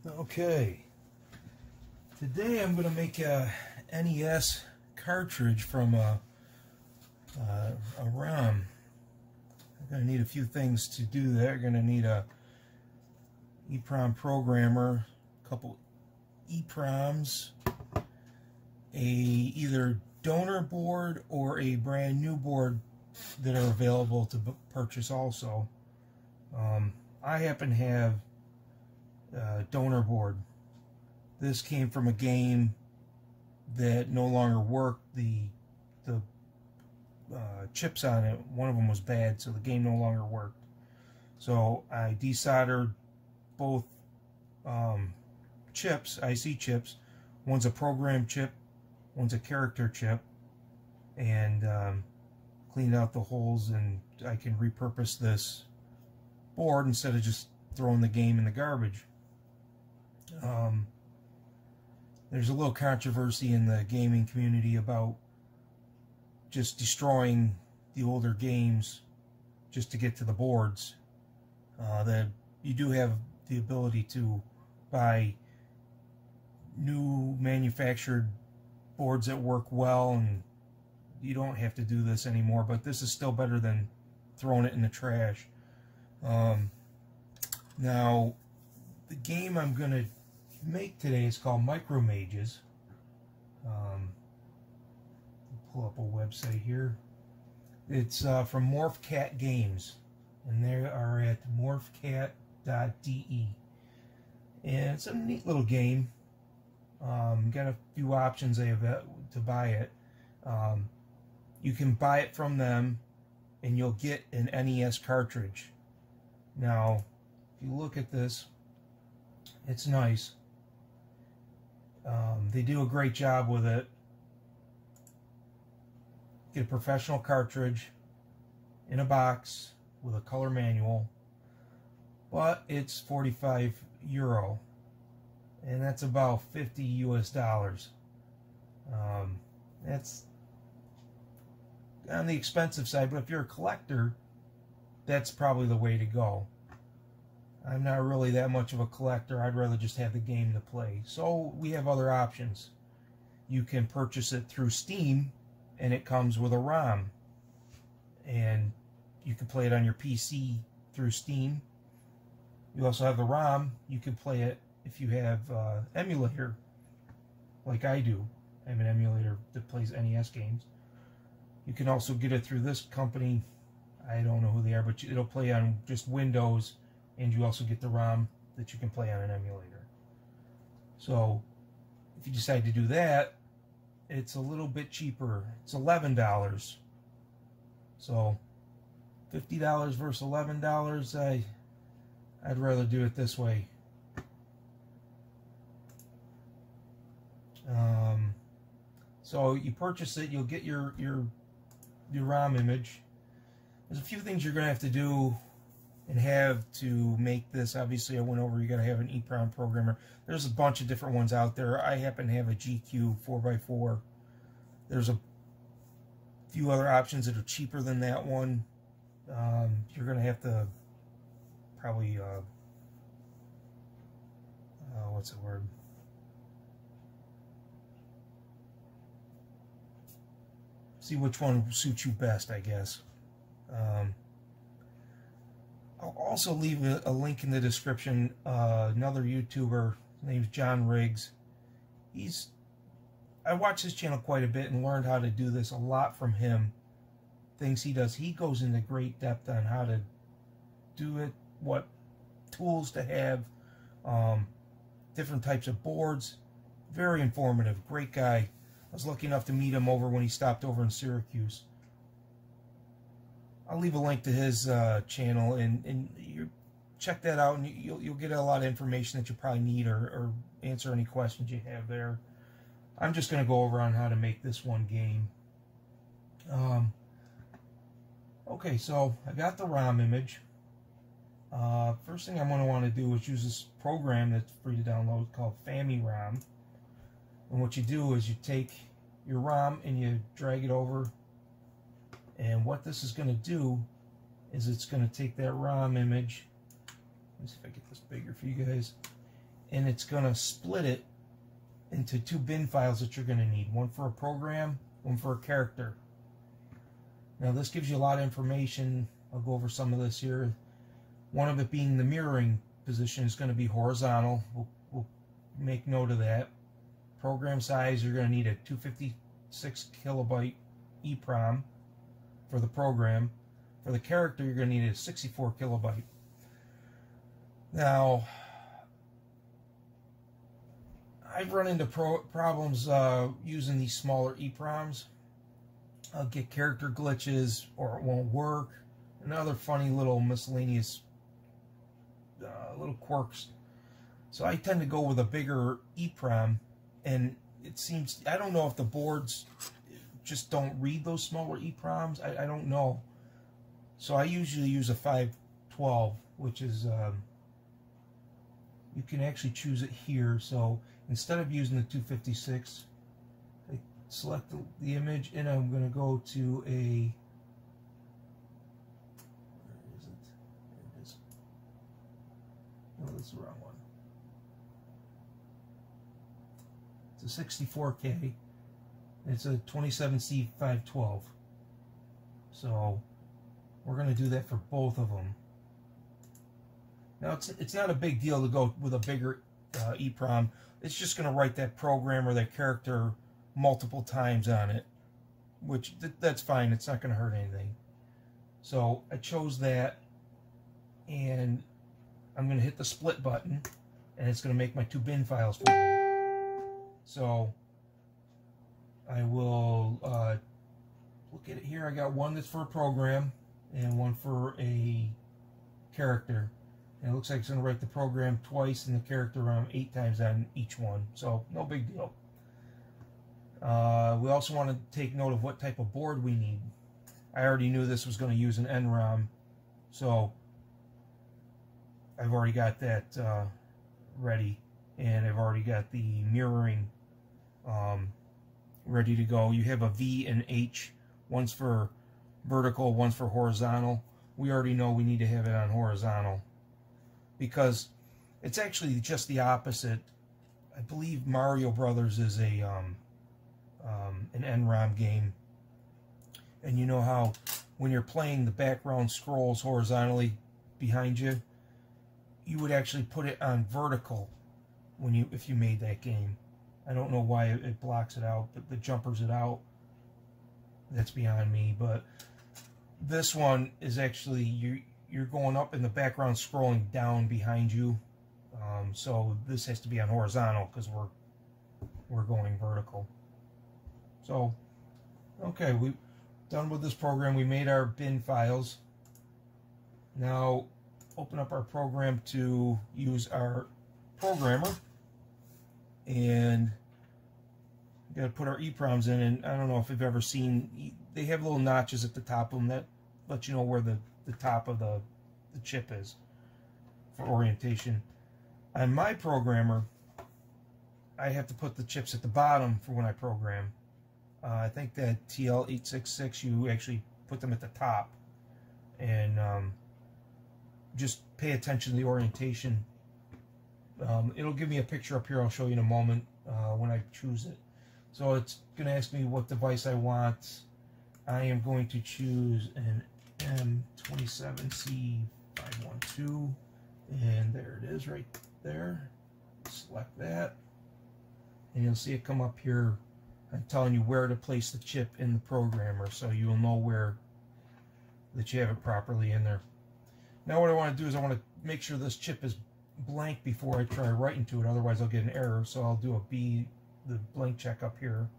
Okay, today I'm going to make a NES cartridge from a ROM. I'm going to need a few things to do that. I'm going to need a EEPROM programmer, a couple EEPROMs, either donor board or a brand new board that are available to purchase also. I happen to have donor board. This came from a game that no longer worked. The chips on it, one of them was bad, so the game no longer worked. So I desoldered both chips, IC chips. One's a program chip, one's a character chip, and cleaned out the holes, and I can repurpose this board instead of just throwing the game in the garbage. There's a little controversy in the gaming community about just destroying the older games just to get to the boards. That you do have the ability to buy new manufactured boards that work well, and you don't have to do this anymore, but this is still better than throwing it in the trash. Now, the game I'm going to make today is called Micro Mages. Pull up a website here. It's from MorphCat Games, and they are at morphcat.de, and it's a neat little game. Got a few options they have to buy it. You can buy it from them, and you'll get an NES cartridge. Now, if you look at this, it's nice. They do a great job with it. Get a professional cartridge in a box with a color manual, but it's 45 euro, and that's about 50 US dollars. That's on the expensive side, but if you're a collector, that's probably the way to go. I'm not really that much of a collector. I'd rather just have the game to play. So we have other options. You can purchase it through Steam, and it comes with a ROM. And you can play it on your PC through Steam. You also have the ROM. You can play it if you have emulator, like I do. I have an emulator that plays NES games. You can also get it through this company. I don't know who they are, but it'll play on just Windows. And you also get the ROM that you can play on an emulator. So if you decide to do that, it's a little bit cheaper. It's $11. So $50 versus $11, I'd rather do it this way. So you purchase it, you'll get your ROM image. There's a few things you're going to have to do and have to make this. Obviously, I went over, you got to have an EEPROM programmer. There's a bunch of different ones out there. I happen to have a GQ 4x4. There's a few other options that are cheaper than that one. You're going to have to probably, what's the word? See which one suits you best, I guess. I'll also leave a link in the description. Another YouTuber, his name's John Riggs. I watched his channel quite a bit and learned how to do this a lot from him. Things he does. He goes into great depth on how to do it, what tools to have, different types of boards. Very informative. Great guy. I was lucky enough to meet him over when he stopped over in Syracuse. I'll leave a link to his channel, and you check that out, and you'll get a lot of information that you probably need, or answer any questions you have there. I'm just going to go over on how to make this one game. Okay, so I got the ROM image. First thing I'm going to want to do is use this program that's free to download called FamiROM. And what you do is you take your ROM and you drag it over. And what this is going to do is it's going to take that ROM image. Let me see if I get this bigger for you guys. and it's going to split it into 2 bin files that you're going to need. One for a program, one for a character. Now this gives you a lot of information. I'll go over some of this here. One of it being the mirroring position is going to be horizontal. We'll make note of that. Program size, you're going to need a 256 kilobyte EEPROM for the program. For the character, you're going to need a 64 kilobyte. Now, I've run into problems using these smaller EEPROMs. I'll get character glitches, or it won't work, and other funny little miscellaneous little quirks. So I tend to go with a bigger EEPROM, and it seems, I don't know if the boards just don't read those smaller EEPROMs. I don't know. So I usually use a 512, which is, you can actually choose it here. So instead of using the 256, I select the image, and I'm going to go to a, where is it? There it is. No, that's the wrong one. It's a 64K. It's a 27C512. So we're going to do that for both of them. Now it's not a big deal to go with a bigger EEPROM. It's just going to write that program or that character multiple times on it, which that's fine. It's not going to hurt anything. So I chose that, and I'm going to hit the split button, and it's going to make my 2 bin files for me. So I will look at it here. I got one that's for a program and one for a character. And it looks like it's going to write the program twice and the character around 8 times on each one. So no big deal. We also want to take note of what type of board we need. I already knew this was going to use an NROM, so I've already got that ready, and I've already got the mirroring ready to go. You have a V and H. One's for vertical, one's for horizontal. We already know we need to have it on horizontal, because it's actually just the opposite. I believe Mario Brothers is a an NROM game, and you know how when you're playing, the background scrolls horizontally behind you. You would actually put it on vertical if you made that game. I don't know why it blocks it out, but it jumpers it out. That's beyond me. But this one is actually, you're going up and the background scrolling down behind you. So this has to be on horizontal because we're going vertical. So, okay, we're done with this program. We made our bin files. Now, open up our program to use our programmer, and we got to put our EEPROMs in. And I don't know if you've ever seen, they have little notches at the top of them that let you know where the top of the chip is for orientation. On my programmer, I have to put the chips at the bottom for when I program. I think that TL866, you actually put them at the top, and just pay attention to the orientation. It'll give me a picture up here. I'll show you in a moment when I choose it. So it's going to ask me what device I want. I am going to choose an M27C512, and there it is right there. Select that, and you'll see it come up here. I'm telling you where to place the chip in the programmer, so you'll know that you have it properly in there. Now what I want to do is I want to make sure this chip is blank before I try writing to it, otherwise I'll get an error. So I'll do the blank check up here.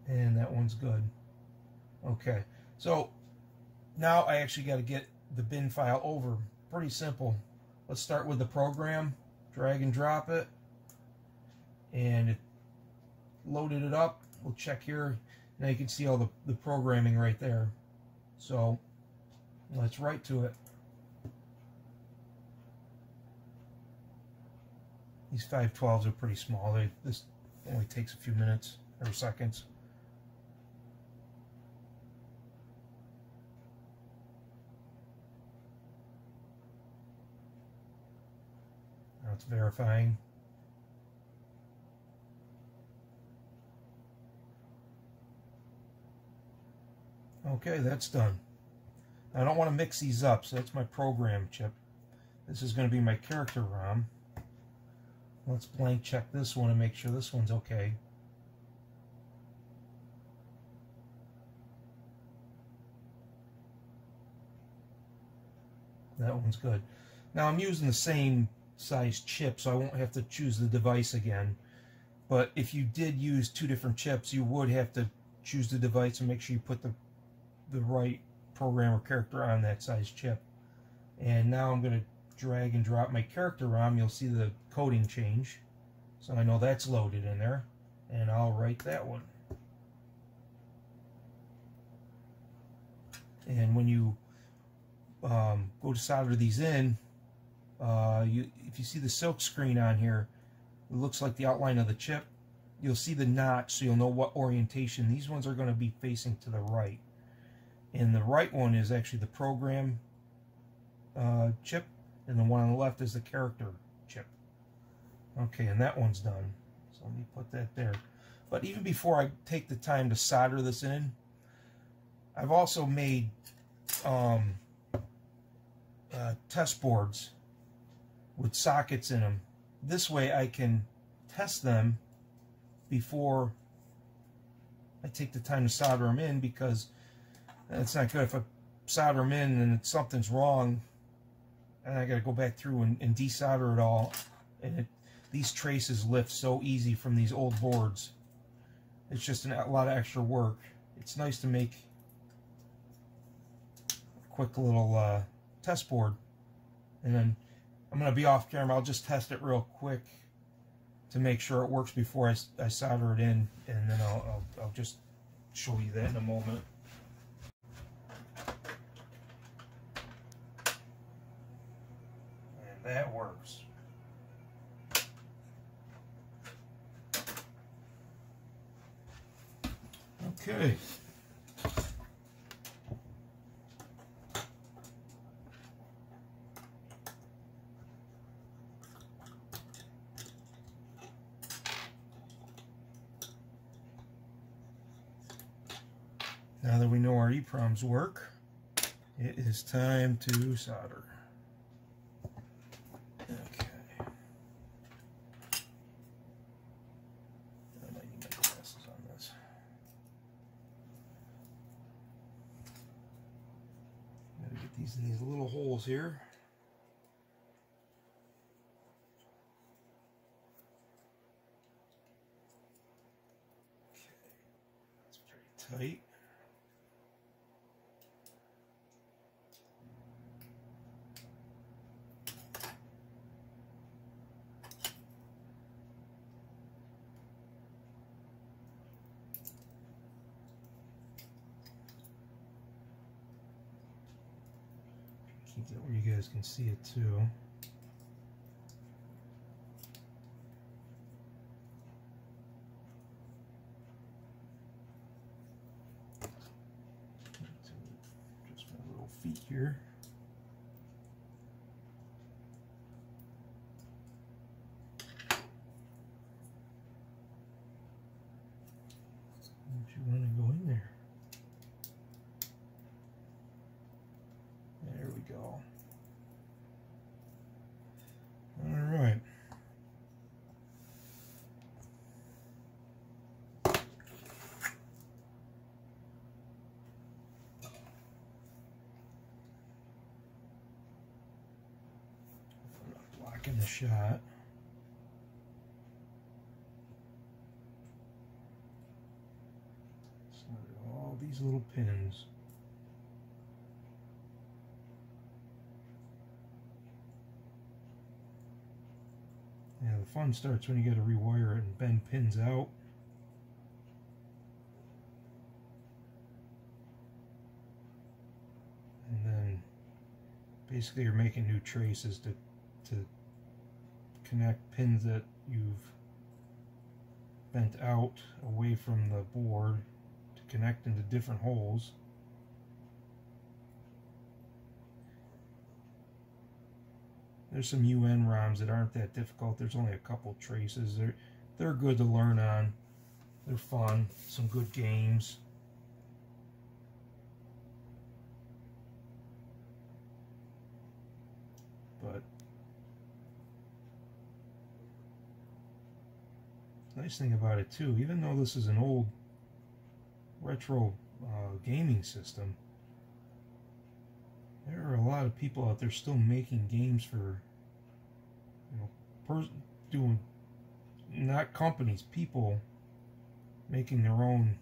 And that one's good. Okay, so now I actually got to get the bin file over. Pretty simple. Let's start with the program. Drag and drop it, and it loaded it up. We'll check here. Now you can see all the programming right there. So let's write to it. These 512s are pretty small. This only takes a few minutes or seconds. it's verifying. Okay, that's done. I don't want to mix these up, so that's my program chip. This is going to be my character ROM. Let's blank check this one and make sure this one's okay. That one's good. Now I'm using the same size chip, so I won't have to choose the device again. But if you did use two different chips, you would have to choose the device and make sure you put the right program or character on that size chip. And now I'm going to drag and drop my character ROM. You'll see the coding change. So I know that's loaded in there. And I'll write that one. And when you go to solder these in, if you see the silk screen on here, it looks like the outline of the chip. You'll see the notch, so you'll know what orientation. These ones are going to be facing to the right. And the right one is actually the program chip, and the one on the left is the character chip. Okay, and that one's done. So let me put that there. But even before I take the time to solder this in, I've also made test boards with sockets in them. This way I can test them before I take the time to solder them in, because it's not good if I solder them in and something's wrong and I got to go back through and desolder it all. And these traces lift so easy from these old boards. It's just a lot of extra work. It's nice to make a quick little test board. And then I'm going to be off camera. I'll just test it real quick to make sure it works before I solder it in, and then I'll just show you that in a moment. And that works. Okay. Now that we know our EPROMs work, it is time to solder. Okay. I might need my glasses on this. Gotta get these in these little holes here. Okay. That's pretty tight. Keep that where you guys can see it too. Just my little feet here. Don't you want to go in there? There we go. All right. I'm not blocking the shot. All these little pins. Yeah, the fun starts when you got to rewire it and bend pins out. And then basically you're making new traces to connect pins that you've bent out away from the board to connect into different holes. There's some UN ROMs that aren't that difficult. There's only a couple traces. They're good to learn on. They're fun. Some good games. But nice thing about it too, even though this is an old retro gaming system, there are a lot of people out there still making games for, doing, not companies, people making their own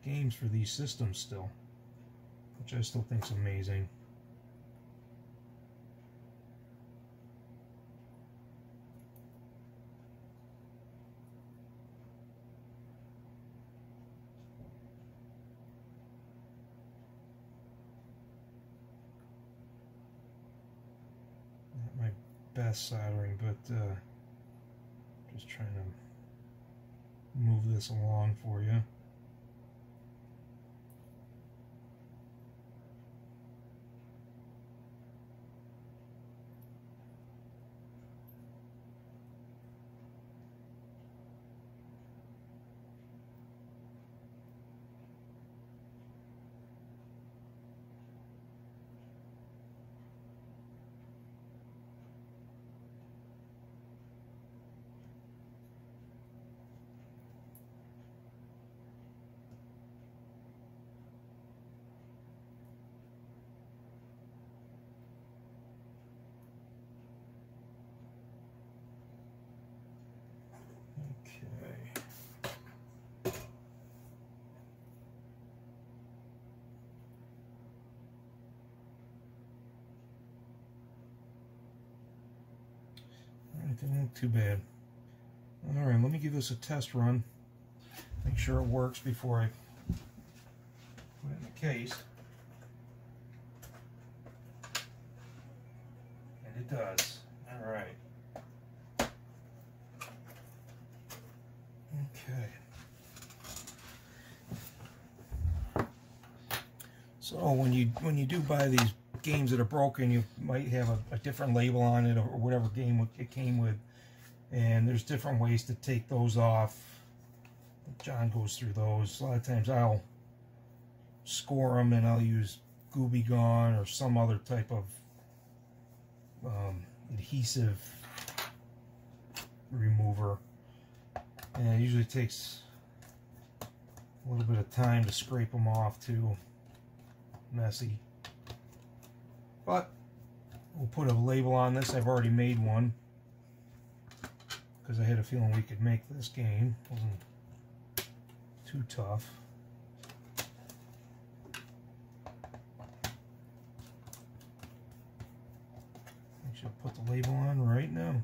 games for these systems still, which I still think is amazing. Not my best soldering, but just trying to move this along for you. Didn't look too bad. Alright, let me give this a test run. Make sure it works before I put it in the case. And it does. Alright. Okay. So when you do buy these games that are broken, you might have a different label on it, or whatever game it came with, and there's different ways to take those off. John goes through those. A lot of times I'll score them and I'll use Gooby Gone or some other type of adhesive remover, and it usually takes a little bit of time to scrape them off too. Messy. But we'll put a label on this. I've already made one because I had a feeling we could make this game. It wasn't too tough. Actually, I'll put the label on right now.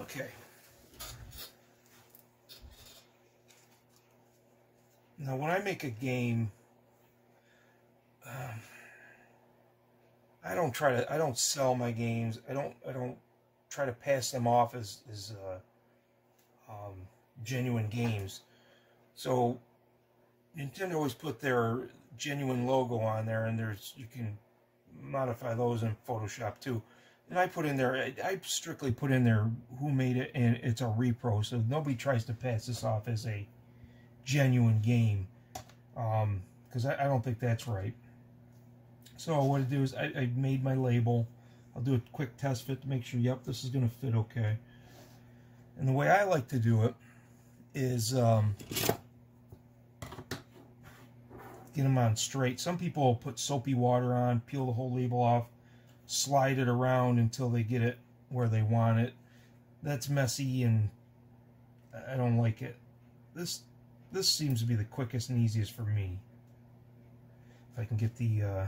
Okay. Now, when I make a game, I don't sell my games. I don't try to pass them off as genuine games. So Nintendo always put their genuine logo on there, and you can modify those in Photoshop too. And I put in there, I strictly put in there who made it, and it's a repro, so nobody tries to pass this off as a genuine game, because I don't think that's right. So what I do is I made my label. I'll do a quick test fit to make sure, yep, this is going to fit okay. And the way I like to do it is get them on straight. Some people will put soapy water on, peel the whole label off, slide it around until they get it where they want it. That's messy and I don't like it. This seems to be the quickest and easiest for me. If I can get the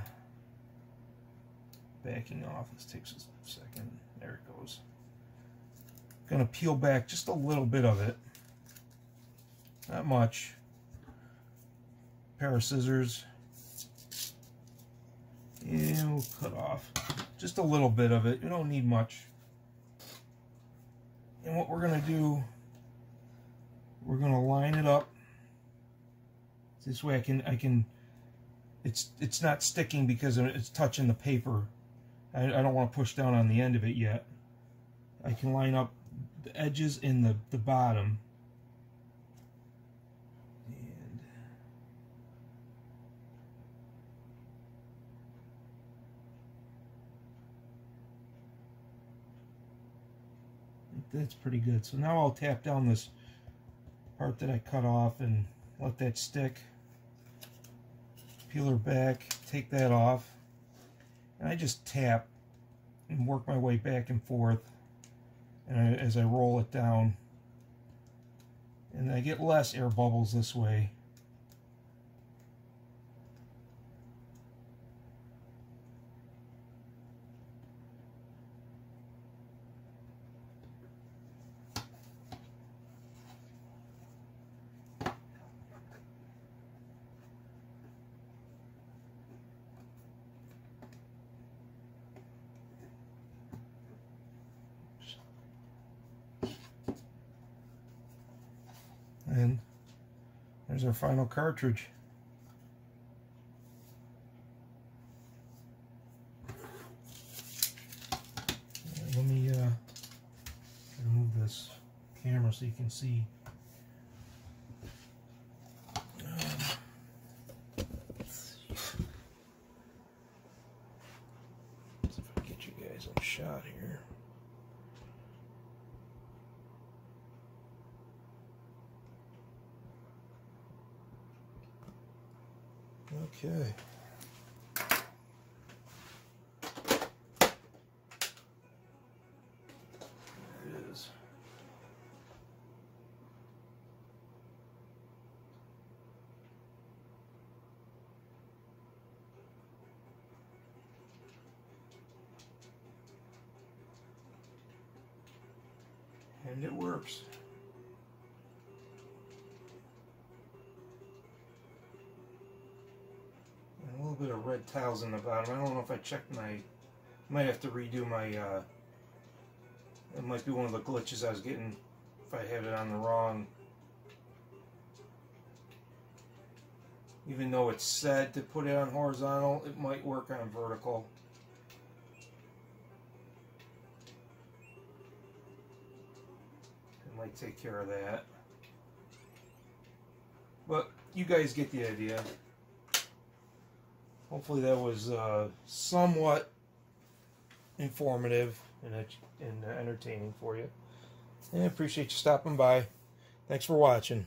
backing off. This takes a second. There it goes. Gonna peel back just a little bit of it. Not much. Pair of scissors. And we'll cut off Just a little bit of it. You don't need much. And what we're going to do, we're going to line it up. This way I can it's not sticking because it's touching the paper. I don't want to push down on the end of it yet. I can line up the edges in the bottom. And that's pretty good. So now I'll tap down this part that I cut off and let that stick. Peel her back, take that off, and I just tap and work my way back and forth, and as I roll it down, and I get less air bubbles this way. And there's our final cartridge. Let me move this camera so you can see. Let's see if I can get you guys on shot here. Okay. There it is. And it works. A little bit of red tiles in the bottom. I don't know if I checked my... might have to redo my... it might be one of the glitches I was getting if I had it on the wrong. Even though it's said to put it on horizontal, it might work on vertical. It might take care of that. But you guys get the idea. Hopefully that was somewhat informative and entertaining for you. And I appreciate you stopping by. Thanks for watching.